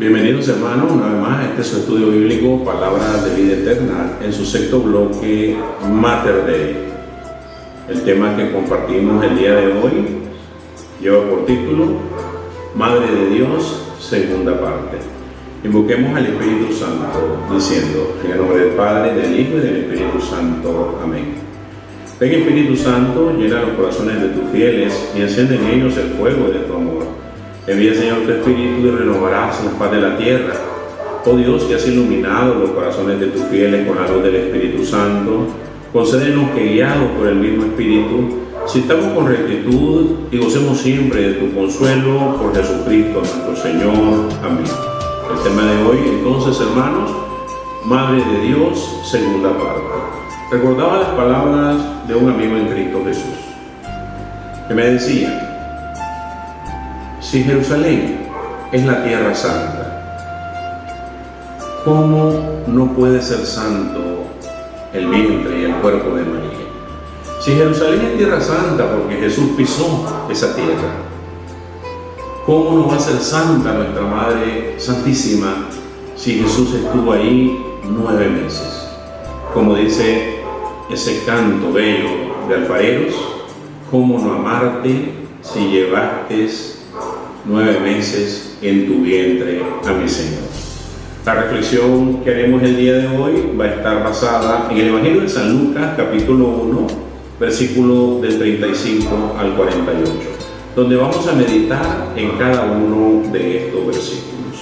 Bienvenidos hermanos una vez más a este su estudio bíblico Palabras de Vida Eterna en su sexto bloque Mater Dei. El tema que compartimos el día de hoy lleva por título Madre de Dios, segunda parte. Invoquemos al Espíritu Santo diciendo en el nombre del Padre, del Hijo y del Espíritu Santo. Amén. Ven Espíritu Santo, llena los corazones de tus fieles y enciende en ellos el fuego de tu amor. Envía, Señor, tu Espíritu y renovarás la faz de la tierra. Oh Dios, que has iluminado los corazones de tus fieles con la luz del Espíritu Santo, concédenos que, guiados por el mismo Espíritu, sintamos con rectitud y gocemos siempre de tu consuelo por Jesucristo nuestro Señor. Amén. El tema de hoy, entonces, hermanos, Madre de Dios, segunda parte. Recordaba las palabras de un amigo en Cristo Jesús, que me decía: si Jerusalén es la tierra santa, ¿cómo no puede ser santo el vientre y el cuerpo de María? Si Jerusalén es tierra santa porque Jesús pisó esa tierra, ¿cómo no va a ser santa nuestra Madre Santísima si Jesús estuvo ahí 9 meses? Como dice ese canto bello de alfareros: ¿cómo no amarte si llevaste 9 meses en tu vientre a mi Señor? La reflexión que haremos el día de hoy va a estar basada en el Evangelio de San Lucas, capítulo 1, versículo del 35 al 48, donde vamos a meditar en cada uno de estos versículos.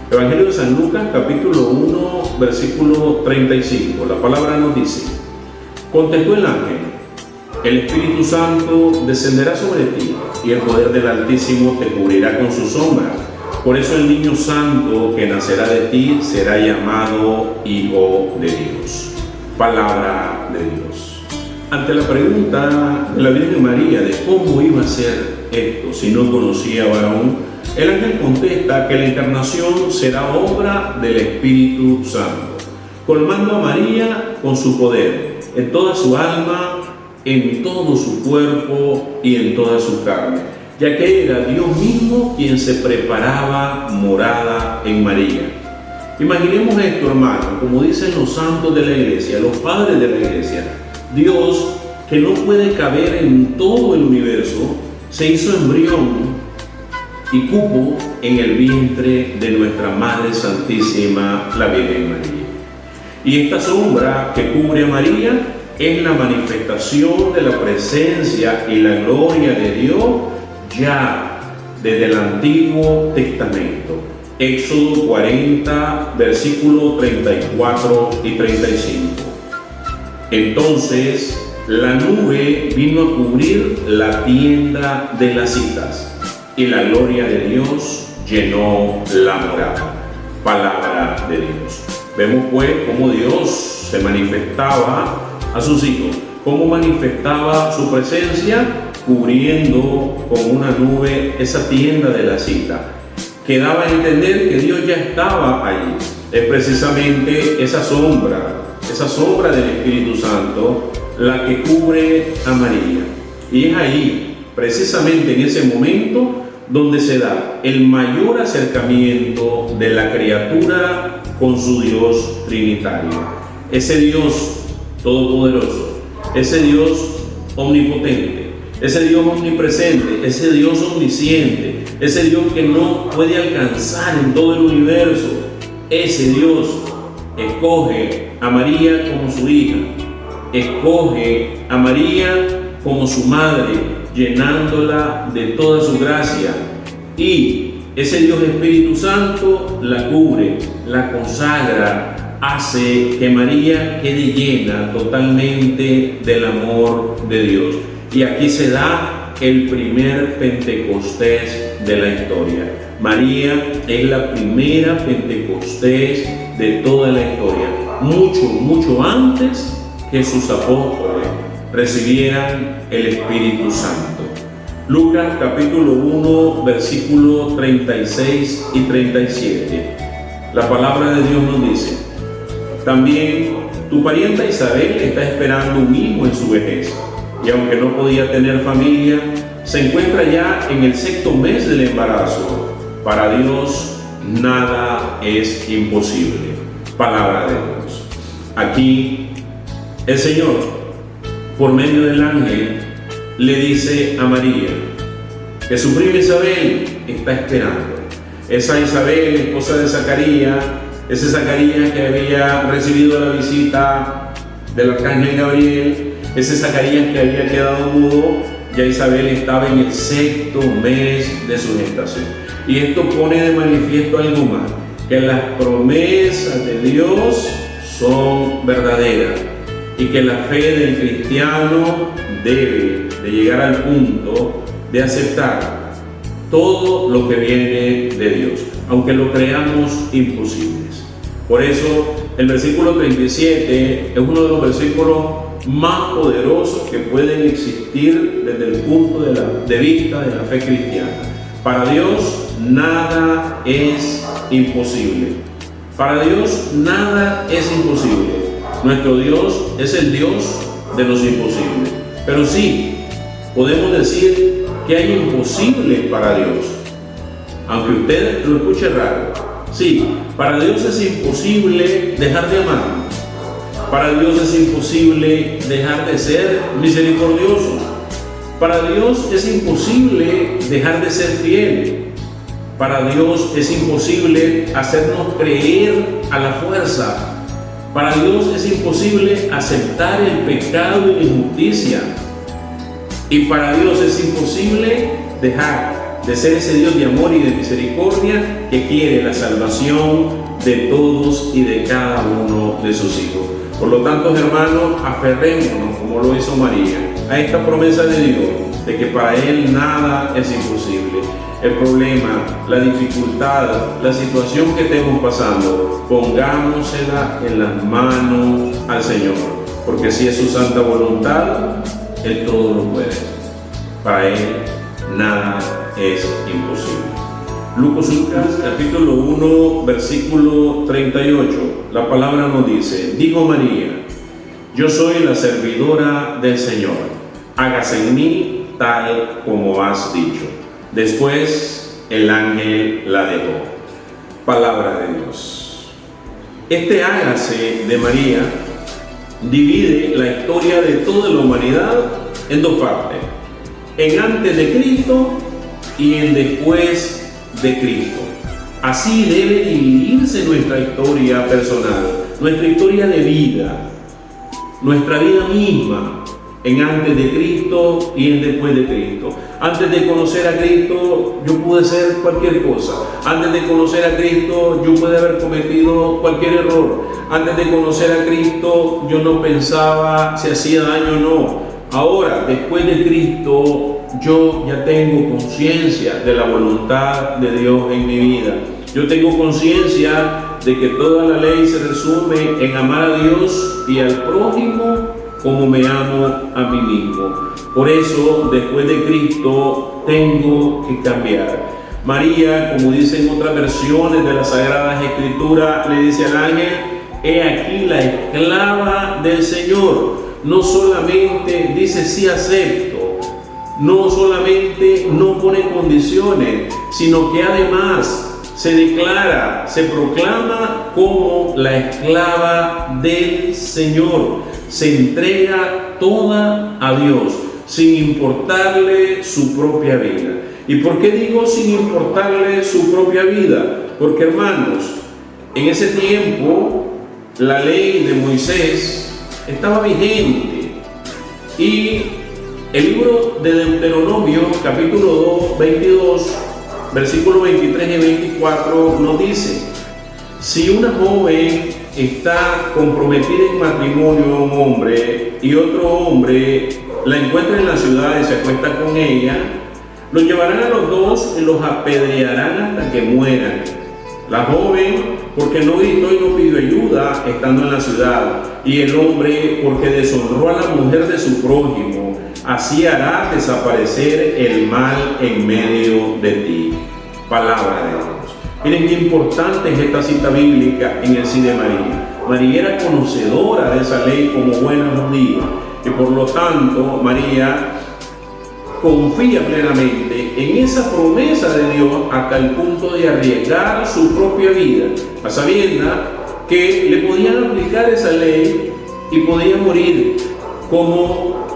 Evangelio de San Lucas, capítulo 1, versículo 35. La palabra nos dice: contestó el ángel: el Espíritu Santo descenderá sobre ti y el poder del Altísimo te cubrirá con su sombra. Por eso el niño santo que nacerá de ti será llamado Hijo de Dios. Palabra de Dios. Ante la pregunta de la Virgen María de cómo iba a ser esto si no conocía varón, el ángel contesta que la encarnación será obra del Espíritu Santo, colmando a María con su poder en toda su alma, en todo su cuerpo y en toda su carne, ya que era Dios mismo quien se preparaba morada en María. Imaginemos esto, hermano, como dicen los santos de la iglesia, los padres de la iglesia: Dios, que no puede caber en todo el universo, se hizo embrión y cupo en el vientre de nuestra Madre Santísima, la Virgen María. Y esta sombra que cubre a María es la manifestación de la presencia y la gloria de Dios ya desde el Antiguo Testamento. Éxodo 40, versículos 34 y 35. Entonces la nube vino a cubrir la tienda de las citas y la gloria de Dios llenó la morada. Palabra de Dios. Vemos pues cómo Dios se manifestaba a sus hijos, cómo manifestaba su presencia cubriendo con una nube esa tienda de la cita, que daba a entender que Dios ya estaba allí. Es precisamente esa sombra del Espíritu Santo la que cubre a María, y es ahí, precisamente en ese momento, donde se da el mayor acercamiento de la criatura con su Dios trinitario, ese Dios todopoderoso, ese Dios omnipotente, ese Dios omnipresente, ese Dios omnisciente, ese Dios que no puede alcanzar en todo el universo. Ese Dios escoge a María como su hija, escoge a María como su madre, llenándola de toda su gracia, y ese Dios Espíritu Santo la cubre, la consagra, hace que María quede llena totalmente del amor de Dios. Y aquí se da el primer Pentecostés de la historia. María es la primera Pentecostés de toda la historia, mucho antes que sus apóstoles recibieran el Espíritu Santo. Lucas capítulo 1, versículos 36 y 37. La palabra de Dios nos dice: también tu parienta Isabel está esperando un hijo en su vejez, y aunque no podía tener familia, se encuentra ya en el 6º mes del embarazo. Para Dios nada es imposible. Palabra de Dios. Aquí el Señor, por medio del ángel, le dice a María que su prima Isabel está esperando. Esa Isabel, esposa de Zacarías, ese Zacarías que había recibido la visita del arcángel Gabriel, ese Zacarías que había quedado mudo, ya Isabel estaba en el 6º mes de su gestación. Y esto pone de manifiesto algo más, que las promesas de Dios son verdaderas y que la fe del cristiano debe de llegar al punto de aceptar todo lo que viene de Dios, aunque lo creamos imposibles. Por eso el versículo 37 es uno de los versículos más poderosos que pueden existir desde el punto de vista de la fe cristiana. Para Dios nada es imposible. Para Dios nada es imposible. Nuestro Dios es el Dios de los imposibles. Pero sí, podemos decir que hay imposibles para Dios. Aunque usted lo escuche raro. Sí, para Dios es imposible dejar de amar. Para Dios es imposible dejar de ser misericordioso. Para Dios es imposible dejar de ser fiel. Para Dios es imposible hacernos creer a la fuerza. Para Dios es imposible aceptar el pecado y la injusticia. Y para Dios es imposible dejar de ser ese Dios de amor y de misericordia que quiere la salvación de todos y de cada uno de sus hijos. Por lo tanto, hermanos, aferrémonos, como lo hizo María, a esta promesa de Dios, de que para Él nada es imposible. El problema, la dificultad, la situación que estemos pasando, pongámosela en las manos al Señor, porque si es su santa voluntad, Él todo lo puede. Para Él nada es imposible. Lucas capítulo 1 versículo 38, la palabra nos dice: dijo María, yo soy la servidora del Señor, hágase en mí tal como has dicho. Después el ángel la dejó. Palabra de Dios. Este hágase de María divide la historia de toda la humanidad en dos partes: en antes de Cristo y en después de Cristo. Así debe dividirse nuestra historia personal, nuestra historia de vida, nuestra vida misma, en antes de Cristo y en después de Cristo. Antes de conocer a Cristo yo pude ser cualquier cosa. Antes de conocer a Cristo yo pude haber cometido cualquier error. Antes de conocer a Cristo yo no pensaba si hacía daño o no. Ahora, después de Cristo, yo ya tengo conciencia de la voluntad de Dios en mi vida. Yo tengo conciencia de que toda la ley se resume en amar a Dios y al prójimo como me amo a mí mismo. Por eso, después de Cristo, tengo que cambiar. María, como dicen otras versiones de las Sagradas Escrituras, le dice al ángel: he aquí la esclava del Señor. No solamente dice sí acepto, no solamente no pone condiciones, sino que además se declara, se proclama como la esclava del Señor. Se entrega toda a Dios, sin importarle su propia vida. ¿Y por qué digo sin importarle su propia vida? Porque, hermanos, en ese tiempo la ley de Moisés estaba vigente, y el libro de Deuteronomio capítulo 22 versículos 23 y 24 nos dice: si una joven está comprometida en matrimonio a un hombre y otro hombre la encuentra en la ciudad y se acuesta con ella, los llevarán a los dos y los apedrearán hasta que mueran. La joven porque no gritó y no pidió ayuda estando en la ciudad, y el hombre porque deshonró a la mujer de su prójimo. Así hará desaparecer el mal en medio de ti. Palabra de Dios. Miren qué importante es esta cita bíblica en el sí de María. María era conocedora de esa ley como buena judía, y por lo tanto María confía plenamente en esa promesa de Dios hasta el punto de arriesgar su propia vida, a sabiendas que le podían aplicar esa ley y podía morir como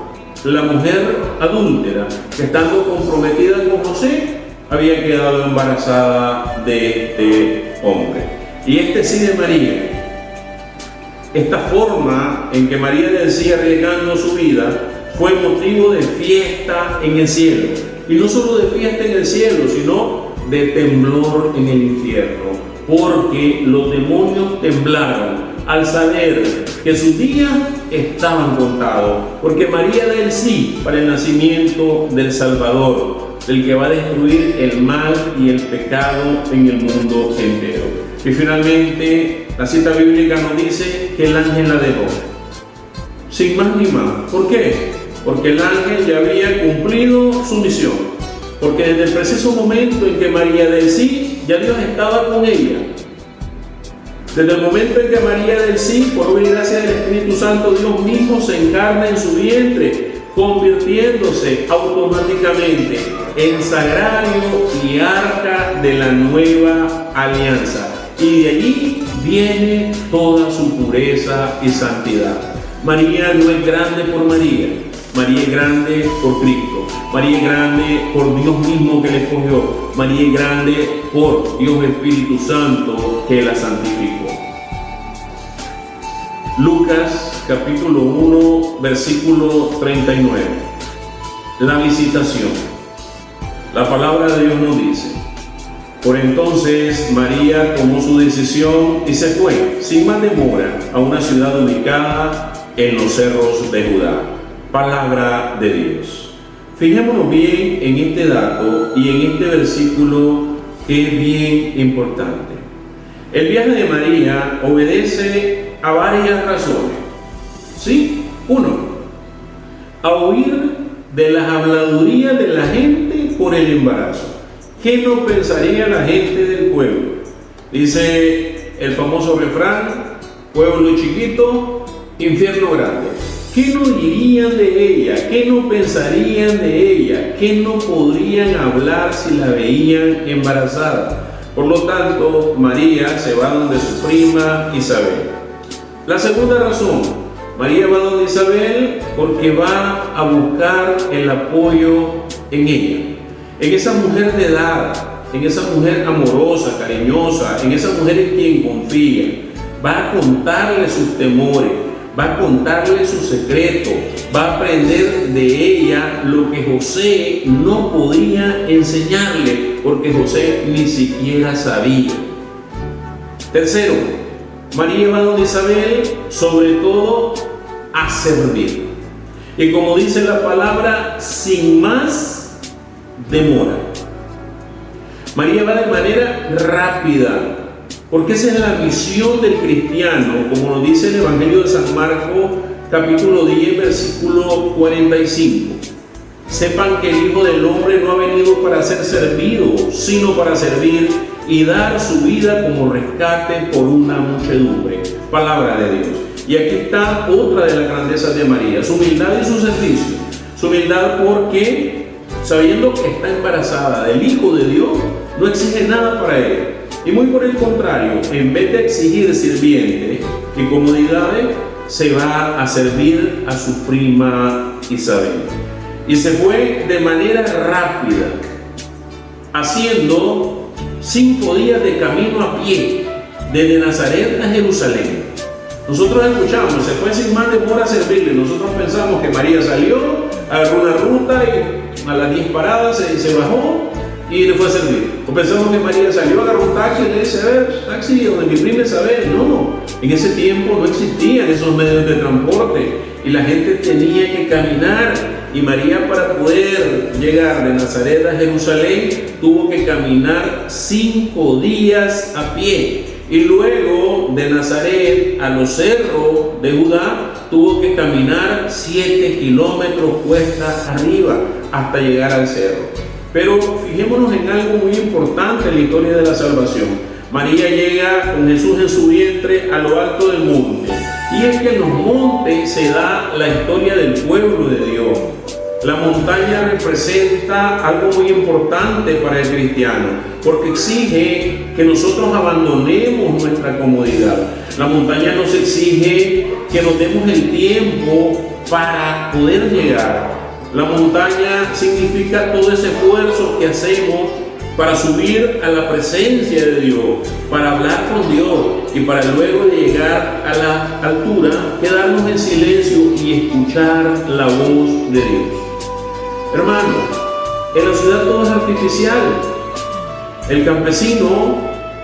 la mujer adúltera que, estando comprometida con José, había quedado embarazada de este hombre. Y este sí de María, esta forma en que María decía arriesgando su vida, fue motivo de fiesta en el cielo. Y no solo de fiesta en el cielo, sino de temblor en el infierno, porque los demonios temblaron al saber que sus días estaban contados, porque María da el sí para el nacimiento del Salvador, del que va a destruir el mal y el pecado en el mundo entero. Y finalmente la cita bíblica nos dice que el ángel la dejó, sin más ni más. ¿Por qué? Porque el ángel ya había cumplido su misión, porque desde el preciso momento en que María del sí, ya Dios estaba con ella. Desde el momento en que María del sí, por obra y gracia del Espíritu Santo, Dios mismo se encarna en su vientre, convirtiéndose automáticamente en sagrario y arca de la nueva alianza. Y de allí viene toda su pureza y santidad. María no es grande por María, María es grande por Cristo, María es grande por Dios mismo que la escogió, María es grande por Dios Espíritu Santo que la santificó. Lucas capítulo 1 versículo 39. La visitación. La palabra de Dios nos dice: por entonces María tomó su decisión y se fue sin más demora a una ciudad ubicada en los cerros de Judá. Palabra de Dios. Fijémonos bien en este dato y en este versículo que es bien importante. El viaje de María obedece a varias razones. ¿Sí? Uno, a huir de las habladurías de la gente por el embarazo. ¿Qué no pensaría la gente del pueblo? Dice el famoso refrán: pueblo chiquito, infierno grande. ¿Qué no dirían de ella? ¿Qué no pensarían de ella? ¿Qué no podrían hablar si la veían embarazada? Por lo tanto, María se va donde su prima Isabel. La segunda razón: María va donde Isabel porque va a buscar el apoyo en ella, en esa mujer de edad, en esa mujer amorosa, cariñosa, en esa mujer en quien confía. Va a contarle sus temores, va a contarle sus secretos, va a aprender de ella lo que José no podía enseñarle, porque José ni siquiera sabía. Tercero, María va donde Isabel sobre todo a servir. Y como dice la palabra, sin más demora. María va de manera rápida, porque esa es la misión del cristiano, como nos dice el Evangelio de San Marcos, capítulo 10, versículo 45. Sepan que el Hijo del Hombre no ha venido para ser servido, sino para servir y dar su vida como rescate por una muchedumbre. Palabra de Dios. Y aquí está otra de las grandezas de María: su humildad y su servicio. Su humildad porque, sabiendo que está embarazada del Hijo de Dios, no exige nada para ella. Y muy por el contrario, en vez de exigir sirvientes y comodidades, se va a servir a su prima Isabel. Y se fue de manera rápida, haciendo 5 días de camino a pie, desde Nazaret a Jerusalén. Nosotros escuchamos, se fue sin más demora a servirle.Nosotros pensamos que María salió, agarró una ruta y a las 10 paradas se bajó y le fue a servir. O pensamos que María salió, agarró un taxi y le dice: a ver, taxi donde mi prima Isabel. No, en ese tiempo no existían esos medios de transporte y la gente tenía que caminar. Y María, para poder llegar de Nazaret a Jerusalén, tuvo que caminar 5 días a pie. Y luego de Nazaret a los cerros de Judá, tuvo que caminar 7 kilómetros cuesta arriba hasta llegar al cerro. Pero fijémonos en algo muy importante en la historia de la salvación. María llega con Jesús en su vientre a lo alto del monte. Y es que en los montes se da la historia del pueblo de Dios. La montaña representa algo muy importante para el cristiano, porque exige que nosotros abandonemos nuestra comodidad. La montaña nos exige que nos demos el tiempo para poder llegar. La montaña significa todo ese esfuerzo que hacemos para subir a la presencia de Dios, para hablar con Dios y para luego de llegar a la altura, quedarnos en silencio y escuchar la voz de Dios. Hermano, en la ciudad todo es artificial. El campesino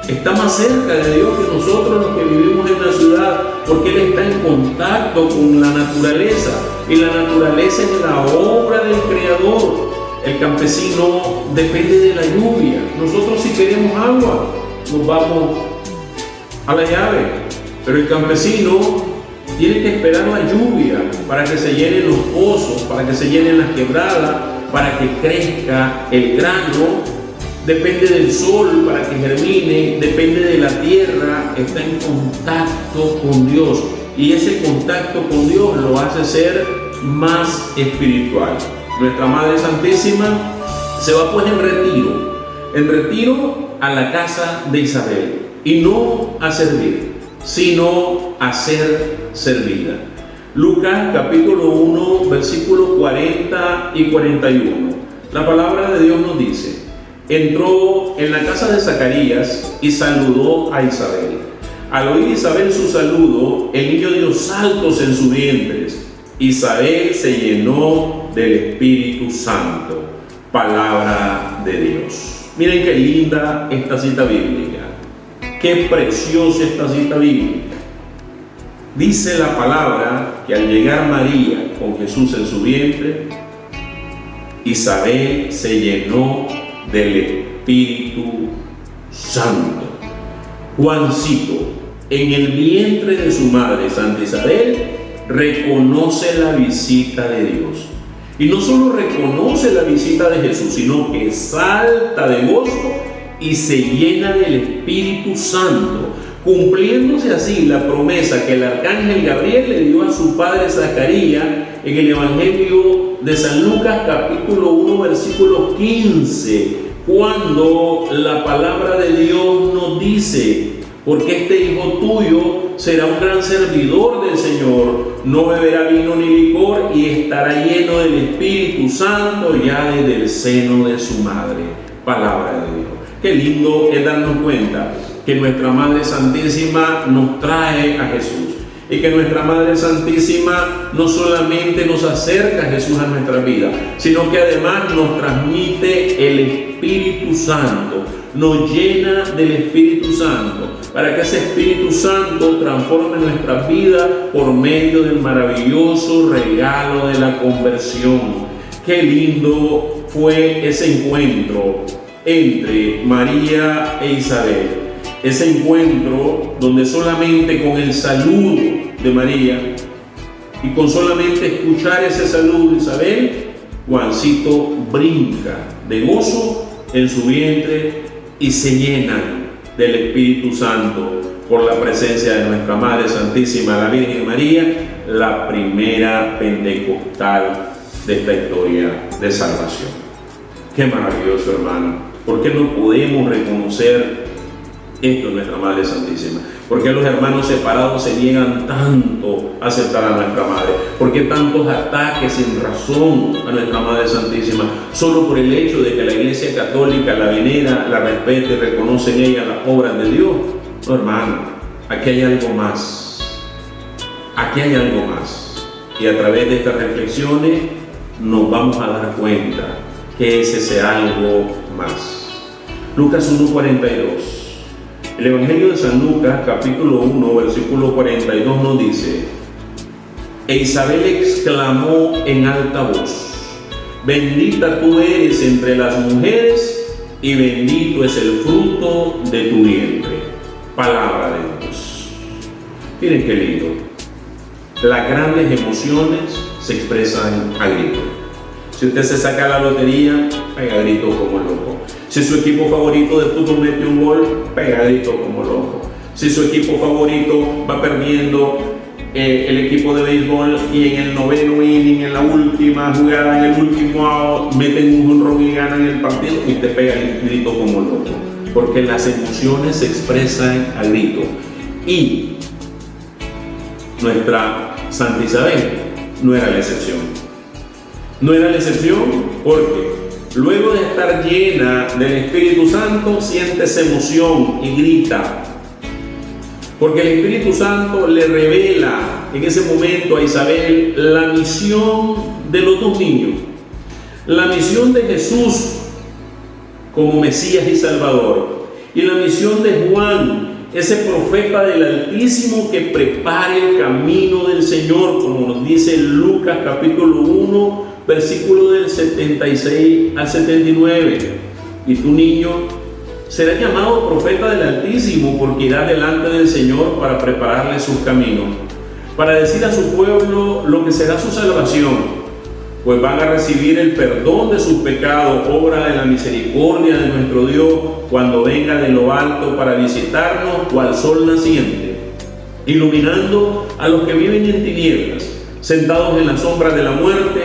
está más cerca de Dios que nosotros los que vivimos en la ciudad, porque él está en contacto con la naturaleza, y la naturaleza es la obra del Creador. El campesino depende de la lluvia. Nosotros, si queremos agua, nos vamos a la llave, pero el campesino tiene que esperar la lluvia para que se llenen los pozos, para que se llenen las quebradas, para que crezca el grano. Depende del sol para que germine, depende de la tierra, está en contacto con Dios, y ese contacto con Dios lo hace ser más espiritual. Nuestra Madre Santísima se va pues en retiro a la casa de Isabel, y no a servir, sino a ser servida. Lucas capítulo 1, versículos 40 y 41. La palabra de Dios nos dice: entró en la casa de Zacarías y saludó a Isabel. Al oír Isabel su saludo, el niño dio saltos en su vientre. Isabel se llenó del Espíritu Santo. Palabra de Dios. Miren qué linda esta cita bíblica. Qué preciosa esta cita bíblica. Dice la palabra que al llegar María con Jesús en su vientre, Isabel se llenó del Espíritu Santo. Juancito, en el vientre de su madre Santa Isabel, reconoce la visita de Dios. Y no solo reconoce la visita de Jesús, sino que salta de gozo y se llena del Espíritu Santo, cumpliéndose así la promesa que el arcángel Gabriel le dio a su padre Zacarías en el Evangelio de San Lucas capítulo 1 versículo 15, cuando la palabra de Dios nos dice: porque este hijo tuyo será un gran servidor del Señor, no beberá vino ni licor y estará lleno del Espíritu Santo ya desde el seno de su madre. Palabra de Dios. Qué lindo es darnos cuenta que nuestra Madre Santísima nos trae a Jesús, y que nuestra Madre Santísima no solamente nos acerca a Jesús a nuestra vida, sino que además nos transmite el Espíritu Santo, nos llena del Espíritu Santo, para que ese Espíritu Santo transforme nuestras vidas por medio del maravilloso regalo de la conversión. Qué lindo fue ese encuentro entre María e Isabel. Ese encuentro donde solamente con el saludo de María y con solamente escuchar ese saludo de Isabel, Juancito brinca de gozo en su vientre y se llena del Espíritu Santo por la presencia de nuestra Madre Santísima, la Virgen María, la primera pentecostal de esta historia de salvación. Qué maravilloso, hermano. ¿Por qué no podemos reconocer esto en nuestra Madre Santísima? ¿Por qué los hermanos separados se niegan tanto a aceptar a nuestra Madre? ¿Por qué tantos ataques sin razón a nuestra Madre Santísima? Solo por el hecho de que la Iglesia Católica la venera, la respeta y reconoce en ella las obras de Dios. No, hermano, aquí hay algo más. Aquí hay algo más. Y a través de estas reflexiones nos vamos a dar cuenta que es ese algo más. Lucas 1:42. El Evangelio de San Lucas, capítulo 1, versículo 42 nos dice: e Isabel exclamó en alta voz: bendita tú eres entre las mujeres y bendito es el fruto de tu vientre. Palabra de Dios. Miren qué lindo. Las grandes emociones se expresan a grito. Si usted se saca la lotería, pega grito como loco. Si su equipo favorito de fútbol mete un gol, pega grito como loco. Si su equipo favorito va perdiendo el equipo de béisbol y en el noveno inning, en la última jugada, en el último out, meten un jonrón y ganan el partido y te pegan el grito como loco. Porque las emociones se expresan a grito. Y nuestra Santa Isabel no era la excepción. No era la excepción porque luego de estar llena del Espíritu Santo, siente esa emoción y grita. Porque el Espíritu Santo le revela en ese momento a Isabel la misión de los dos niños. La misión de Jesús como Mesías y Salvador. Y la misión de Juan, ese profeta del Altísimo que prepare el camino del Señor, como nos dice Lucas capítulo 1, versículo del 76 al 79. Y tu niño será llamado profeta del Altísimo porque irá delante del Señor para prepararle sus caminos, para decir a su pueblo lo que será su salvación, pues van a recibir el perdón de sus pecados, obra de la misericordia de nuestro Dios, cuando venga de lo alto para visitarnos cual sol naciente, iluminando a los que viven en tinieblas, sentados en la sombra de la muerte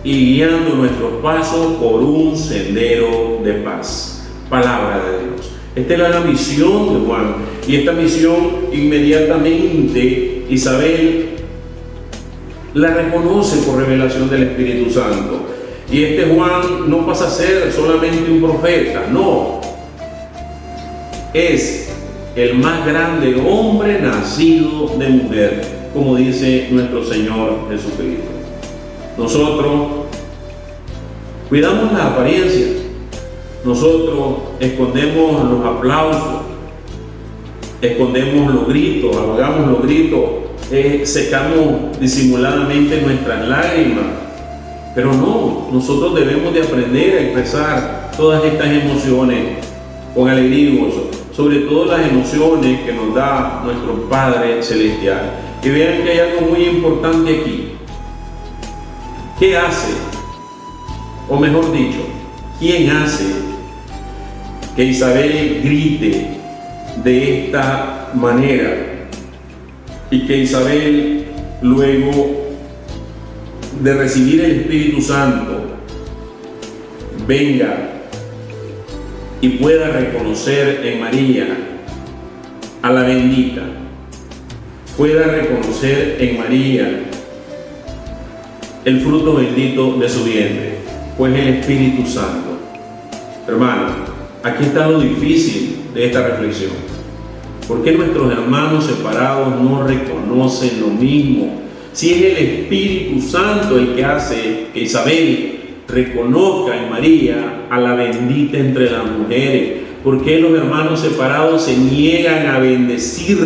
y guiando nuestros pasos por un sendero de paz. Palabra de Dios. Esta era la misión de Juan, y esta misión inmediatamente Isabel la reconoce por revelación del Espíritu Santo. Y este Juan no pasa a ser solamente un profeta, no, es el más grande hombre nacido de mujer, como dice nuestro Señor Jesucristo. Nosotros cuidamos las apariencias. Nosotros escondemos los aplausos, escondemos los gritos, ahogamos los gritos, secamos disimuladamente nuestras lágrimas. Pero no, nosotros debemos de aprender a expresar todas estas emociones con alegría y gozo, sobre todo las emociones que nos da nuestro Padre Celestial. Y vean que hay algo muy importante aquí. ¿Qué hace? O mejor dicho, ¿quién hace que Isabel grite de esta manera y que Isabel, luego de recibir el Espíritu Santo, venga y pueda reconocer en María a la bendita, pueda reconocer en María el fruto bendito de su vientre, pues el Espíritu Santo? Hermano, aquí está lo difícil de esta reflexión. ¿Por qué nuestros hermanos separados no reconocen lo mismo? Si es el Espíritu Santo el que hace que Isabel reconozca en María a la bendita entre las mujeres, ¿por qué los hermanos separados se niegan a bendecir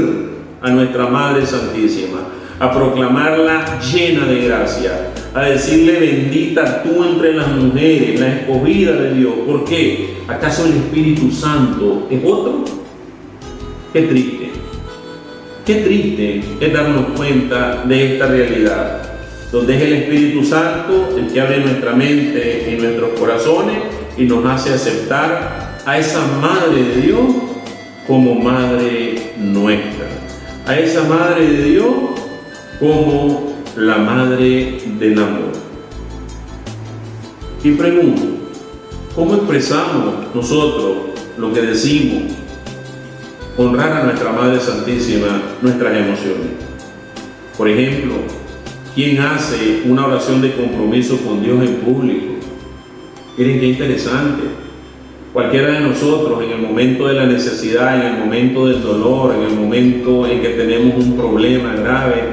a nuestra Madre Santísima, a proclamarla llena de gracia, a decirle bendita tú entre las mujeres, la escogida de Dios? ¿Por qué? ¿Acaso el Espíritu Santo es otro? Qué triste. Qué triste es darnos cuenta de esta realidad, donde es el Espíritu Santo el que abre nuestra mente y nuestros corazones y nos hace aceptar a esa Madre de Dios como Madre nuestra, a esa Madre de Dios como la Madre del amor. Y pregunto, ¿cómo expresamos nosotros lo que decimos? Honrar a nuestra Madre Santísima nuestras emociones. Por ejemplo, ¿quién hace una oración de compromiso con Dios en público? Miren qué interesante. Cualquiera de nosotros, en el momento de la necesidad, en el momento del dolor, en el momento en que tenemos un problema grave,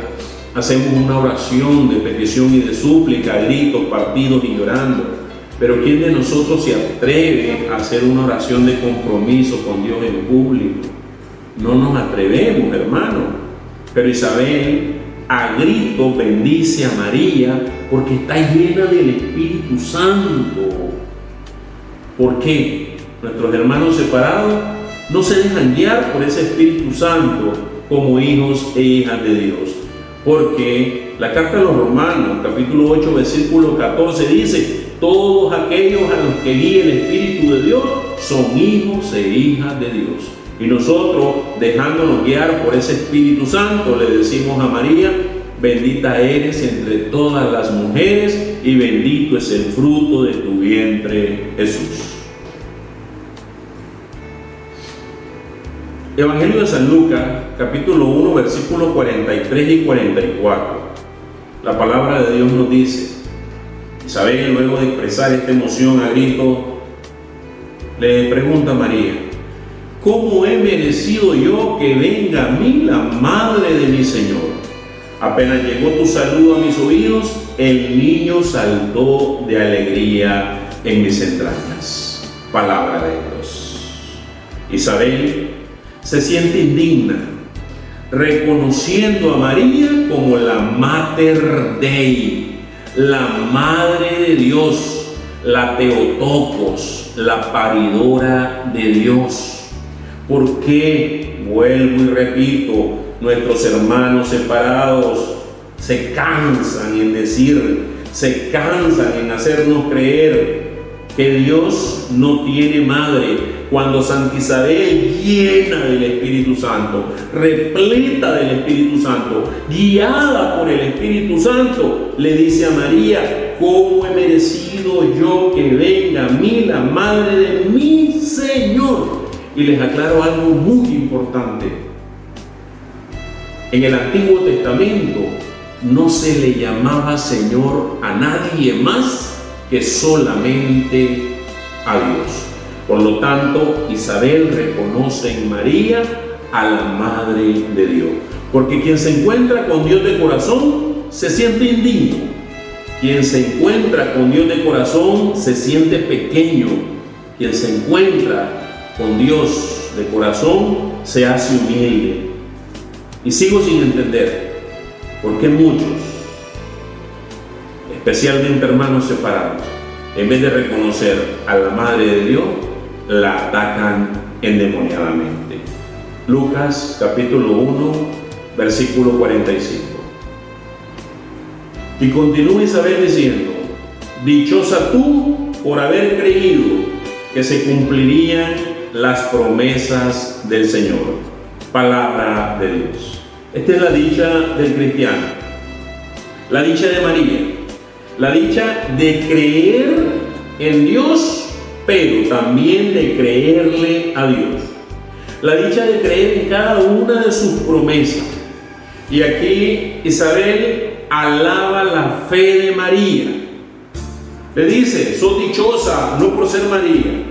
hacemos una oración de petición y de súplica, gritos, partidos y llorando. Pero ¿quién de nosotros se atreve a hacer una oración de compromiso con Dios en público? No nos atrevemos, hermano. Pero Isabel a grito bendice a María porque está llena del Espíritu Santo. ¿Por qué? Nuestros hermanos separados no se dejan guiar por ese Espíritu Santo como hijos e hijas de Dios. Porque la carta de los Romanos, capítulo 8, versículo 14 dice: todos aquellos a los que guíe el Espíritu de Dios son hijos e hijas de Dios. Y nosotros, dejándonos guiar por ese Espíritu Santo, le decimos a María: bendita eres entre todas las mujeres y bendito es el fruto de tu vientre, Jesús. Evangelio de San Lucas, capítulo 1, versículos 43 y 44. La palabra de Dios nos dice: Isabel, luego de expresar esta emoción a gritos, le pregunta a María: ¿cómo he merecido yo que venga a mí la madre de mi Señor? Apenas llegó tu saludo a mis oídos, el niño saltó de alegría en mis entrañas. Palabra de Dios. Isabel se siente indigna, reconociendo a María como la Mater Dei, la Madre de Dios, la Theotokos, la paridora de Dios. ¿Por qué? Vuelvo y repito, nuestros hermanos separados se cansan en decir, se cansan en hacernos creer que Dios no tiene madre, cuando Santa Isabel, llena del Espíritu Santo, repleta del Espíritu Santo, guiada por el Espíritu Santo, le dice a María: ¿cómo he merecido yo que venga a mí la madre de mi Señor? Y les aclaro algo muy importante. En el Antiguo Testamento no se le llamaba Señor a nadie más que solamente a Dios. Por lo tanto, Isabel reconoce en María a la Madre de Dios. Porque quien se encuentra con Dios de corazón se siente indigno. Quien se encuentra con Dios de corazón se siente pequeño. Quien se encuentra con Dios de corazón se hace humilde. Y sigo sin entender por qué muchos, especialmente hermanos separados, en vez de reconocer a la Madre de Dios, la atacan endemoniadamente. Lucas capítulo 1, versículo 45. Y continúa Isabel diciendo: dichosa tú por haber creído que se cumplirían las promesas del Señor. Palabra de Dios. Esta es la dicha del cristiano, la dicha de María, la dicha de creer en Dios, pero también de creerle a Dios. La dicha de creer en cada una de sus promesas. Y aquí Isabel alaba la fe de María. Le dice: sos dichosa no por ser María,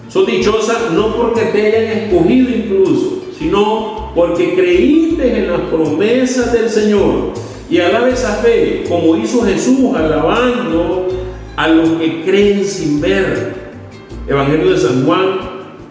sos dichosa no porque te hayan escogido incluso, sino porque creíste en las promesas del Señor. Y alaba esa fe, como hizo Jesús alabando a los que creen sin ver. Evangelio de San Juan,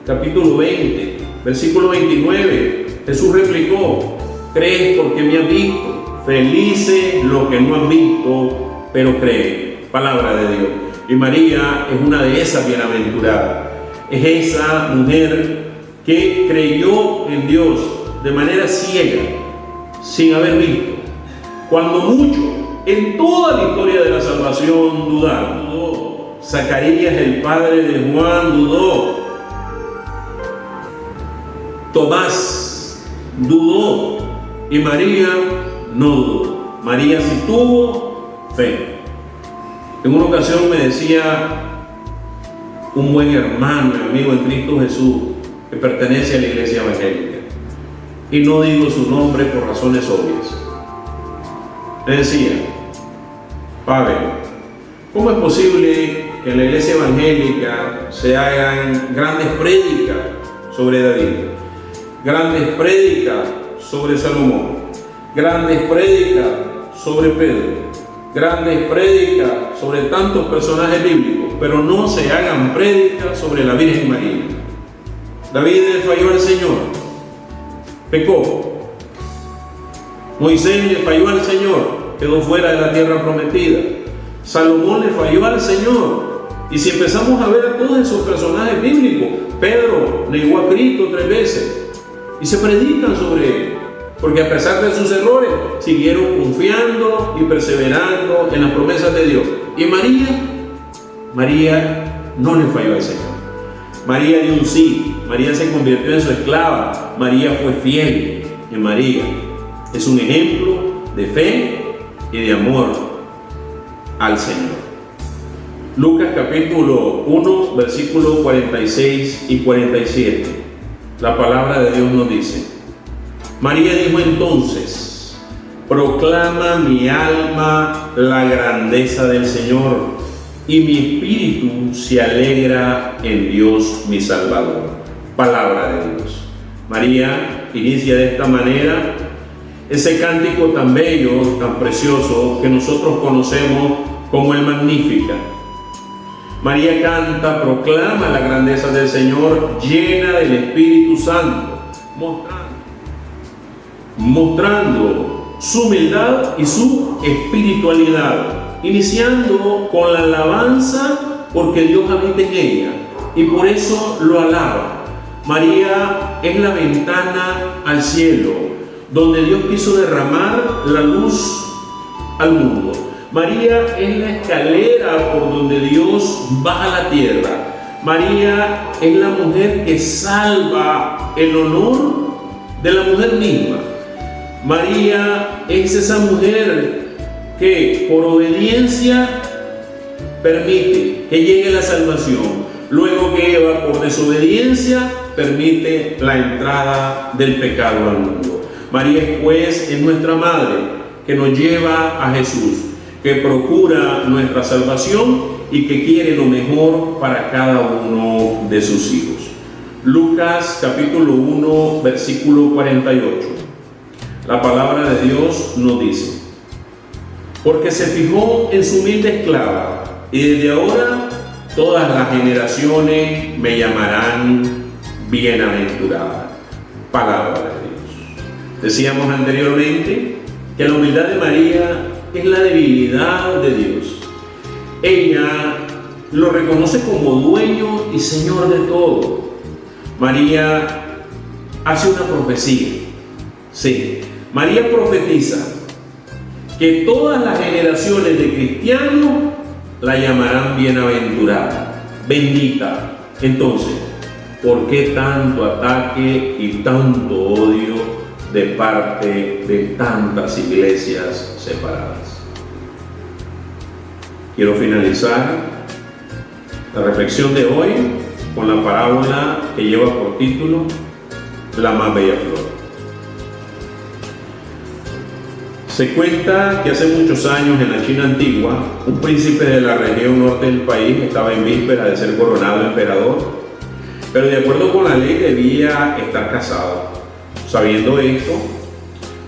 capítulo 20, versículo 29. Jesús replicó: crees porque me has visto, felices los que no han visto, pero creen. Palabra de Dios. Y María es una de esas bienaventuradas. Es esa mujer que creyó en Dios de manera ciega, sin haber visto. Cuando mucho, en toda la historia de la salvación, dudaron. Dudó. Zacarías, el padre de Juan, dudó. Tomás dudó. Y María no dudó. María sí tuvo fe. En una ocasión me decía un buen hermano, amigo en Cristo Jesús, que pertenece a la iglesia evangélica, y no digo su nombre por razones obvias. Le decía: Padre, ¿cómo es posible que en la iglesia evangélica se hagan grandes prédicas sobre David, grandes prédicas sobre Salomón, grandes prédicas sobre Pedro, grandes prédicas sobre tantos personajes bíblicos, pero no se hagan prédicas sobre la Virgen María? David le falló al Señor, pecó. Moisés le falló al Señor, quedó fuera de la tierra prometida. Salomón le falló al Señor. Y si empezamos a ver a todos esos personajes bíblicos, Pedro negó a Cristo 3 veces y se predican sobre él, porque a pesar de sus errores siguieron confiando y perseverando en las promesas de Dios. Y María no le falló al Señor. María dio un sí María se convirtió en su esclava. María fue fiel en María. Es un ejemplo de fe y de amor al Señor. Lucas capítulo 1, versículos 46 y 47. La palabra de Dios nos dice: María dijo entonces: proclama mi alma la grandeza del Señor, y mi espíritu se alegra en Dios mi Salvador. Palabra de Dios. María inicia de esta manera ese cántico tan bello, tan precioso, que nosotros conocemos como el Magnificat. María canta, proclama la grandeza del Señor, llena del Espíritu Santo, mostrando su humildad y su espiritualidad, iniciando con la alabanza, porque Dios habita en ella y por eso lo alaba. María es la ventana al cielo, donde Dios quiso derramar la luz al mundo. María es la escalera por donde Dios baja a la tierra. María es la mujer que salva el honor de la mujer misma. María es esa mujer que por obediencia permite que llegue la salvación. Luego que Eva, por desobediencia, permite la entrada del pecado al mundo. María, pues, es nuestra madre que nos lleva a Jesús, que procura nuestra salvación y que quiere lo mejor para cada uno de sus hijos. Lucas capítulo 1, versículo 48. La palabra de Dios nos dice: porque se fijó en su humilde esclava, y desde ahora todas las generaciones me llamarán bienaventurada. Palabra de Dios. Decíamos anteriormente que la humildad de María es la debilidad de Dios. Ella lo reconoce como dueño y Señor de todo. María hace una profecía. Sí, María profetiza que todas las generaciones de cristianos la llamarán bienaventurada, bendita. Entonces, ¿por qué tanto ataque y tanto odio de parte de tantas iglesias separadas? Quiero finalizar la reflexión de hoy con la parábola que lleva por título La más bella flor. Se cuenta que hace muchos años en la China antigua, un príncipe de la región norte del país estaba en víspera de ser coronado emperador, pero de acuerdo con la ley debía estar casado. Sabiendo esto,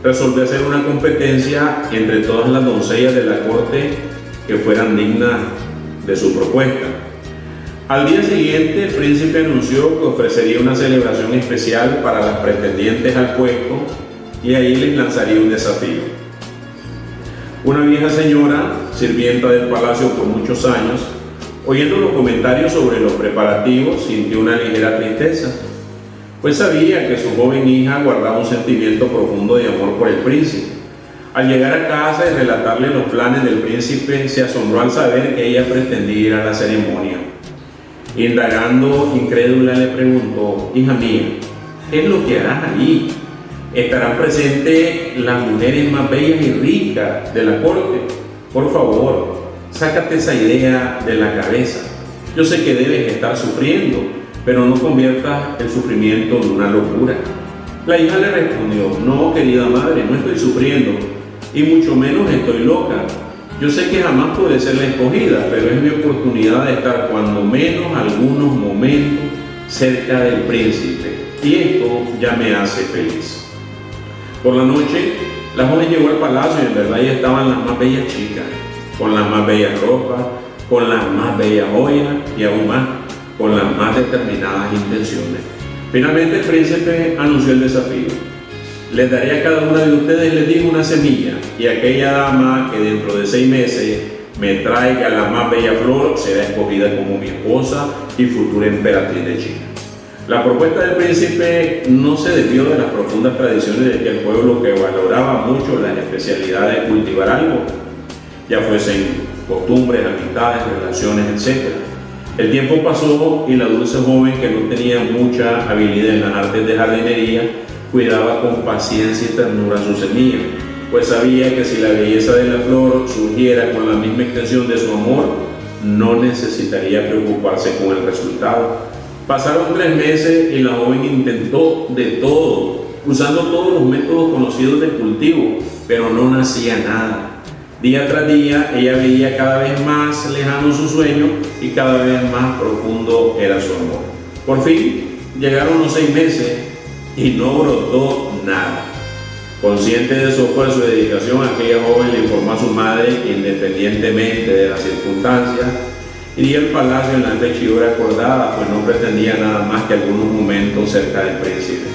resolvió hacer una competencia entre todas las doncellas de la corte que fueran dignas de su propuesta. Al día siguiente, el príncipe anunció que ofrecería una celebración especial para las pretendientes al puesto y ahí les lanzaría un desafío. Una vieja señora, sirvienta del palacio por muchos años, oyendo los comentarios sobre los preparativos, sintió una ligera tristeza, pues sabía que su joven hija guardaba un sentimiento profundo de amor por el príncipe. Al llegar a casa y relatarle los planes del príncipe, se asombró al saber que ella pretendía ir a la ceremonia. Indagando, incrédula, le preguntó: hija mía, ¿qué es lo que harás allí? ¿Estarán presentes las mujeres más bellas y ricas de la corte? Por favor, sácate esa idea de la cabeza. Yo sé que debes estar sufriendo, pero no conviertas el sufrimiento en una locura. La hija le respondió: no, querida madre, no estoy sufriendo, y mucho menos estoy loca. Yo sé que jamás puede ser la escogida, pero es mi oportunidad de estar cuando menos algunos momentos cerca del príncipe, y esto ya me hace feliz. Por la noche, la joven llegó al palacio y en verdad ya estaban las más bellas chicas, con las más bellas ropas, con las más bellas joyas y aún más, con las más determinadas intenciones. Finalmente el príncipe anunció el desafío: les daré a cada una de ustedes, les digo, una semilla, y aquella dama que dentro de 6 meses me traiga la más bella flor será escogida como mi esposa y futura emperatriz de China. La propuesta del príncipe no se desvió de las profundas tradiciones de aquel pueblo, que valoraba mucho las especialidades de cultivar algo, ya fuesen costumbres, amistades, relaciones, etc. El tiempo pasó y la dulce joven, que no tenía mucha habilidad en las artes de jardinería, cuidaba con paciencia y ternura su semilla, pues sabía que si la belleza de la flor surgiera con la misma extensión de su amor, no necesitaría preocuparse con el resultado. Pasaron 3 meses y la joven intentó de todo, usando todos los métodos conocidos de cultivo, pero no nacía nada. Día tras día ella veía cada vez más lejano su sueño y cada vez más profundo era su amor. Por fin llegaron los 6 meses y no brotó nada. Consciente de su esfuerzo y dedicación, aquella joven le informó a su madre que, independientemente de las circunstancias, iría al palacio en la fecha y hora acordada, pues no pretendía nada más que algunos momentos cerca del príncipe.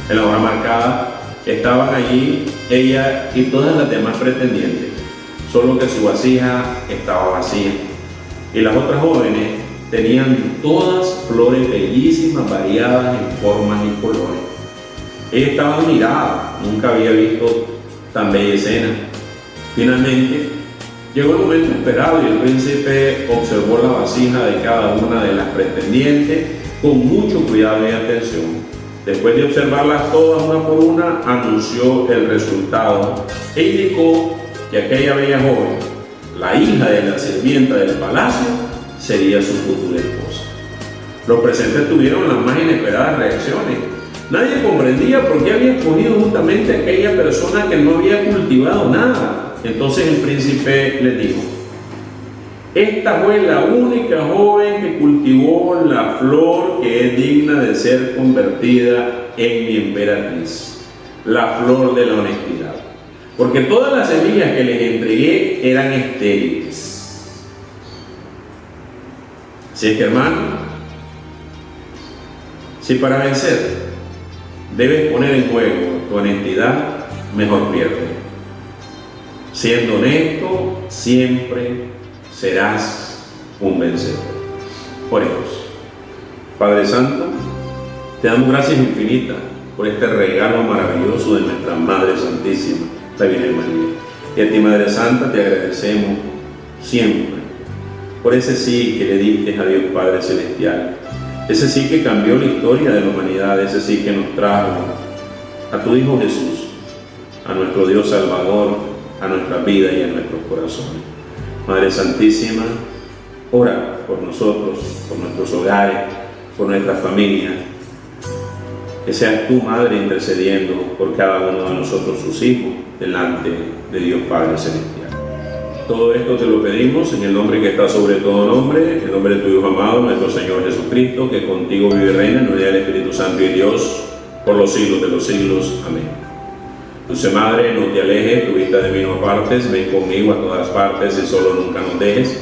En la hora marcada estaban allí ella y todas las demás pretendientes, solo que su vasija estaba vacía. Y las otras jóvenes tenían todas flores bellísimas, variadas en formas y colores. Ella estaba admirada, nunca había visto tan bella escena. Finalmente, llegó el momento esperado y el príncipe observó la vasija de cada una de las pretendientes con mucho cuidado y atención. Después de observarlas todas una por una, anunció el resultado e indicó que aquella bella joven, la hija de la sirvienta del palacio, sería su futura esposa. Los presentes tuvieron las más inesperadas reacciones. Nadie comprendía por qué había escogido justamente a aquella persona que no había cultivado nada. Entonces el príncipe les dijo: esta fue la única joven que cultivó la flor que es digna de ser convertida en mi emperatriz, la flor de la honestidad, porque todas las semillas que les entregué eran estériles. Así es que, hermano, si para vencer debes poner en juego tu honestidad, mejor pierde. Siendo honesto, siempre serás un vencedor. Oremos. Padre Santo, te damos gracias infinitas por este regalo maravilloso de nuestra Madre Santísima, la Virgen María. Y a ti, Madre Santa, te agradecemos siempre por ese sí que le diste a Dios Padre Celestial, ese sí que cambió la historia de la humanidad, ese sí que nos trajo a tu Hijo Jesús, a nuestro Dios Salvador, a nuestra vida y a nuestros corazones. Madre Santísima, ora por nosotros, por nuestros hogares, por nuestra familia. Que seas tú, Madre, intercediendo por cada uno de nosotros, sus hijos, delante de Dios Padre Celestial. Todo esto te lo pedimos en el nombre que está sobre todo nombre, en el nombre de tu Hijo amado, nuestro Señor Jesucristo, que contigo vive y reina en unidad del Espíritu Santo y Dios, por los siglos de los siglos. Amén. Dulce Madre, no te alejes, tu vista de mí no apartes, ven conmigo a todas partes y solo nunca nos dejes,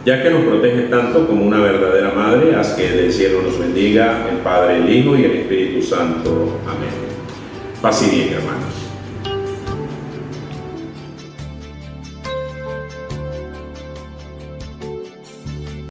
ya que nos proteges tanto como una verdadera Madre. Haz que del cielo nos bendiga el Padre, el Hijo y el Espíritu Santo. Amén. Paz y bien, hermanos.